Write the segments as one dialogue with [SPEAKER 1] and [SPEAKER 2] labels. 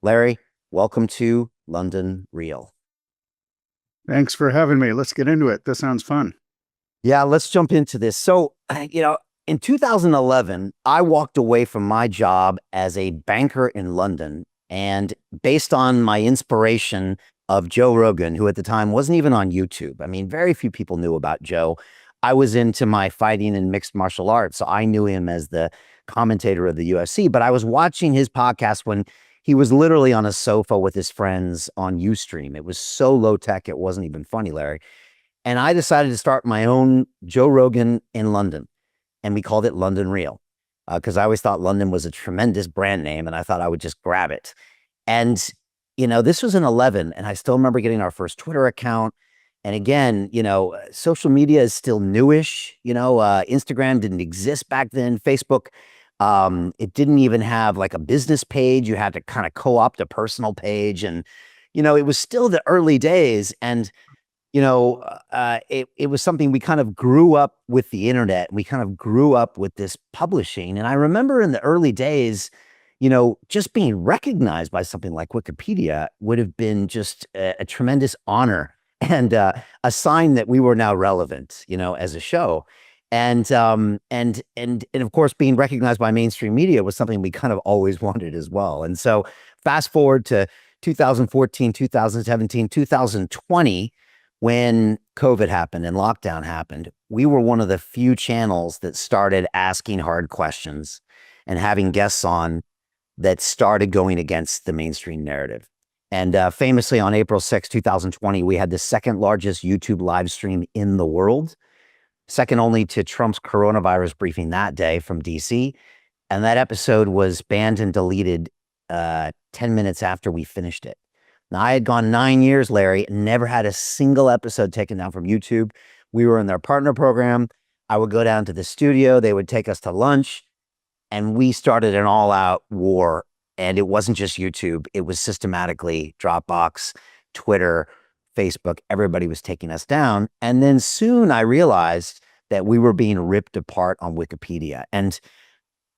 [SPEAKER 1] Larry, welcome to London Real.
[SPEAKER 2] Thanks for having me. Let's get into it. This sounds fun.
[SPEAKER 1] Yeah, let's jump into this. So, in 2011, I walked away from my job as a banker in London. And based on my inspiration of Joe Rogan, who at the time wasn't even on YouTube, I mean, very few people knew about Joe. I was into my fighting and mixed martial arts. So I knew him as the commentator of the UFC, but I was watching his podcast when he was literally on a sofa with his friends on Ustream. It was so low tech, it wasn't even funny, Larry. And I decided to start my own Joe Rogan in London, and we called it London Real because I always thought London was a tremendous brand name, and I thought I would just grab it. And this was in 11, and I still remember getting our first Twitter account. And again, social media is still newish. Instagram didn't exist back then. Facebook, it didn't even have like a business page. You had to kind of co-opt a personal page, and it was still the early days. And it was something we kind of grew up with the internet. We kind of grew up with this publishing. And I remember in the early days, just being recognized by something like Wikipedia would have been just a tremendous honor and a sign that we were now relevant, as a show. And of course, being recognized by mainstream media was something we kind of always wanted as well. And so fast forward to 2014, 2017, 2020, when COVID happened and lockdown happened, we were one of the few channels that started asking hard questions and having guests on that started going against the mainstream narrative. And famously on April 2020, we had the second largest YouTube live stream in the world, second only to Trump's coronavirus briefing that day from DC. And that episode was banned and deleted 10 minutes after we finished it. Now, I had gone 9 years, Larry, and never had a single episode taken down from YouTube. We were in their partner program. I would go down to the studio. They would take us to lunch, and we started an all-out war. And it wasn't just YouTube. It was systematically Dropbox, Twitter, Facebook. Everybody was taking us down. And then soon I realized that we were being ripped apart on Wikipedia. And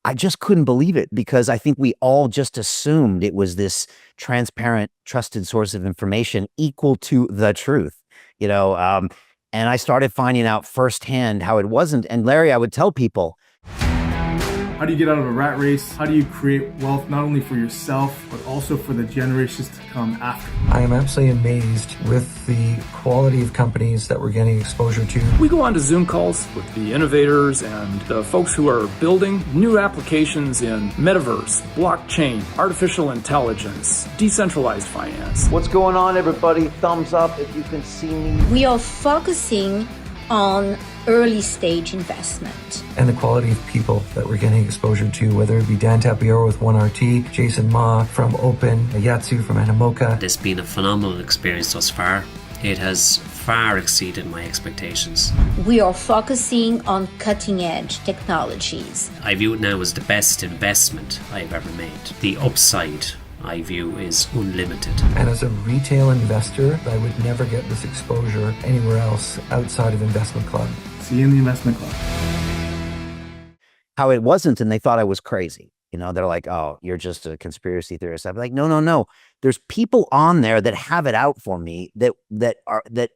[SPEAKER 1] I just couldn't believe it because I think we all just assumed it was this transparent, trusted source of information equal to the truth, and I started finding out firsthand how it wasn't. And Larry, I would tell people,
[SPEAKER 3] how do you get out of a rat race? How do you create wealth not only for yourself, but also for the generations to come after?
[SPEAKER 4] I am absolutely amazed with the quality of companies that we're getting exposure to.
[SPEAKER 5] We go on to Zoom calls with the innovators and the folks who are building new applications in metaverse, blockchain, artificial intelligence, decentralized finance.
[SPEAKER 1] What's going on, everybody? Thumbs up if you can see me.
[SPEAKER 6] We are focusing on early stage investment.
[SPEAKER 4] And the quality of people that we're getting exposure to, whether it be Dan Tapiero with 1RT, Jason Ma from Open, Yatsu from Animoca.
[SPEAKER 7] It's been a phenomenal experience thus far. It has far exceeded my expectations.
[SPEAKER 6] We are focusing on cutting edge technologies.
[SPEAKER 7] I view it now as the best investment I've ever made. The upside I view is unlimited.
[SPEAKER 4] And as a retail investor, I would never get this exposure anywhere else outside of Investment Club.
[SPEAKER 3] See you in the Investment Club.
[SPEAKER 1] How it wasn't, and they thought I was crazy. They're like, oh, you're just a conspiracy theorist. I'm like, no. There's people on there that have it out for me that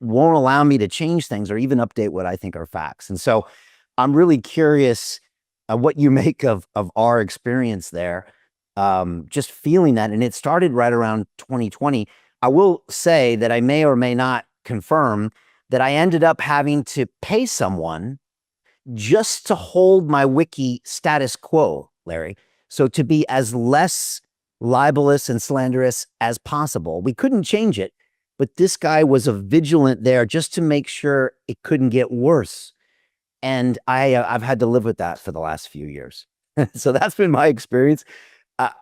[SPEAKER 1] won't allow me to change things or even update what I think are facts. And so I'm really curious what you make of our experience there. Just feeling that. And it started right around 2020. I will say that I may or may not confirm that I ended up having to pay someone just to hold my wiki status quo, Larry. So to be as less libelous and slanderous as possible. We couldn't change it, but this guy was a vigilant there just to make sure it couldn't get worse. And I've had to live with that for the last few years. So that's been my experience.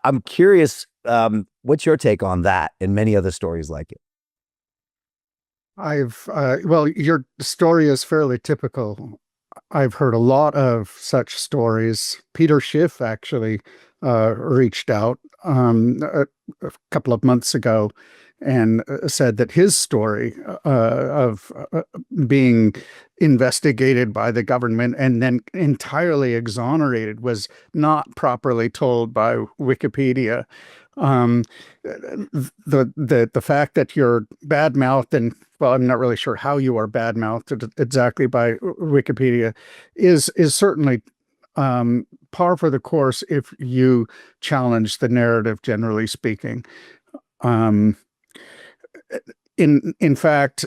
[SPEAKER 1] I'm curious, what's your take on that and many other stories like it?
[SPEAKER 2] Well, your story is fairly typical. I've heard a lot of such stories. Peter Schiff actually reached out a couple of months ago and said that his story of being investigated by the government and then entirely exonerated was not properly told by Wikipedia. The fact that you're bad-mouthed, and well, I'm not really sure how you are bad-mouthed exactly by Wikipedia, is certainly par for the course if you challenge the narrative, generally speaking. In fact,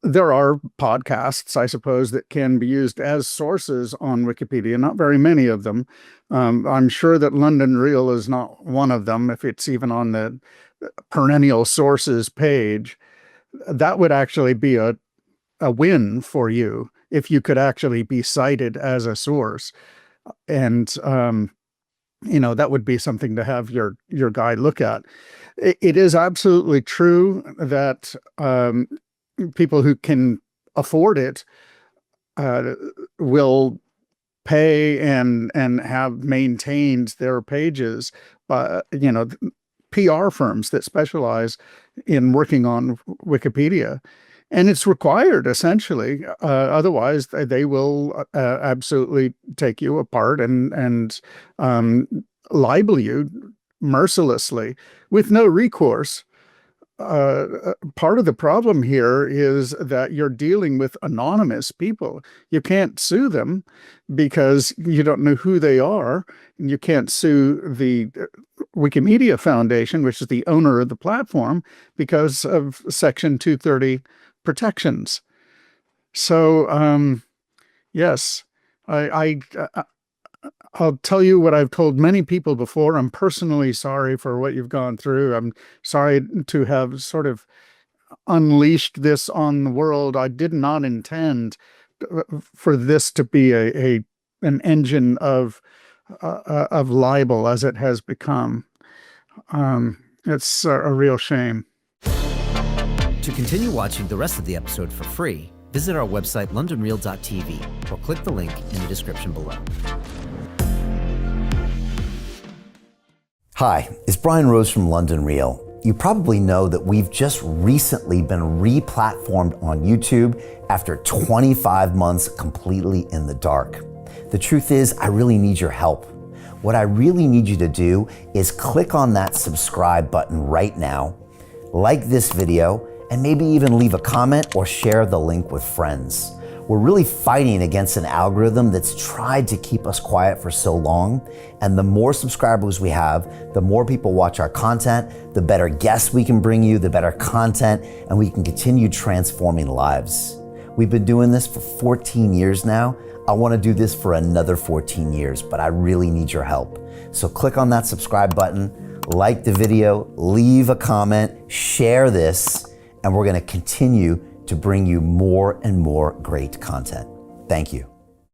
[SPEAKER 2] there are podcasts, I suppose, that can be used as sources on Wikipedia. Not very many of them. I'm sure that London Real is not one of them, if it's even on the perennial sources page. That would actually be a win for you if you could actually be cited as a source. And, that would be something to have your guy look at. It is absolutely true that people who can afford it will pay and have maintained their pages by, PR firms that specialize in working on Wikipedia. And it's required, essentially. Otherwise, they will absolutely take you apart and libel you mercilessly with no recourse. Part of the problem here is that you're dealing with anonymous people. You can't sue them because you don't know who they are. And you can't sue the Wikimedia Foundation, which is the owner of the platform, because of Section 230 protections. So, yes, I'll tell you what I've told many people before. I'm personally sorry for what you've gone through. I'm sorry to have sort of unleashed this on the world. I did not intend for this to be an engine of libel as it has become. It's a real shame.
[SPEAKER 1] To continue watching the rest of the episode for free, visit our website londonreal.tv or click the link in the description below. Hi, it's Brian Rose from London Real. You probably know that we've just recently been re-platformed on YouTube after 25 months completely in the dark. The truth is, I really need your help. What I really need you to do is click on that subscribe button right now, like this video, and maybe even leave a comment or share the link with friends. We're really fighting against an algorithm that's tried to keep us quiet for so long. And the more subscribers we have, the more people watch our content, the better guests we can bring you, the better content, and we can continue transforming lives. We've been doing this for 14 years now. I want to do this for another 14 years, but I really need your help. So click on that subscribe button, like the video, leave a comment, share this, and we're going to continue to bring you more and more great content. Thank you.